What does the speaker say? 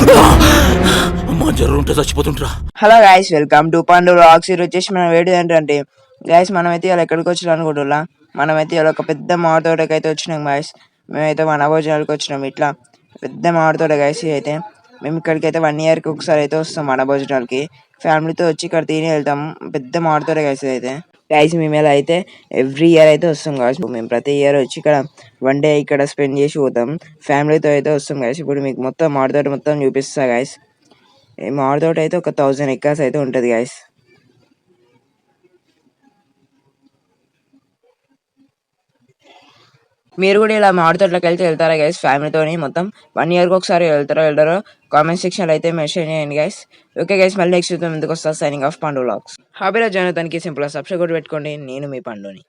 అమ్మా జ్వరం ఉంటే చచ్చిపోతుంటరా. హలో గైస్, వెల్కమ్ టు పండు వ్లాగ్స్. ఈరోజు వచ్చేసి మన వీడియో ఏంటంటే గైస్, మనమైతే ఇలా ఎక్కడికి వచ్చినాం అనుకుంటున్నా. మనమైతే ఇలా ఒక పెద్ద మామిడి తోటకి అయితే వచ్చినాం గైస్. మేమైతే మన భోజనాలకు వచ్చినాం. ఇట్లా పెద్ద మామిడి తోట గైస్. అయితే మేము ఇక్కడికి అయితే 1 yearకి ఒకసారి అయితే వస్తాం మన భోజనాలకి. ఫ్యామిలీతో వచ్చి ఇక్కడ తిని వెళ్తాం. పెద్ద మామిడి తోట గైస్. అయితే గైస్ మేము ఇలా అయితే ఎవ్రీ ఇయర్ అయితే వస్తాం గైస్. మేము ప్రతి ఇయర్ వచ్చి ఇక్కడ 1 day ఇక్కడ స్పెండ్ చేసి పోతాం. ఫ్యామిలీతో అయితే వస్తాం గైస్. ఇప్పుడు మీకు మొత్తం మామిడి తోట మొత్తం చూపిస్తా గైస్. ఈ మామిడి తోట అయితే ఒక 1000 acres అయితే ఉంటుంది గైస్. మీరు కూడా ఇలా మామిడి తోటలోకి వెళ్తారా గైస్ ఫ్యామిలీతోని? మొత్తం 1 yearకి ఒకసారి వెళ్తారో కామెంట్ సెక్షన్లో అయితే మెన్షన్ చేయండి గైస్. ఓకే గైస్, మళ్ళీ నెక్స్ట్ చూద్దాం. ఎందుకు వస్తా. సైనింగ్ ఆఫ్ పండు వ్లాగ్స్. హాబీలో జాయిన్ అవుతానికి సింపుల్గా సబ్స్క్రైబ్ కూడా పెట్టుకోండి. నేను మీ పండుని.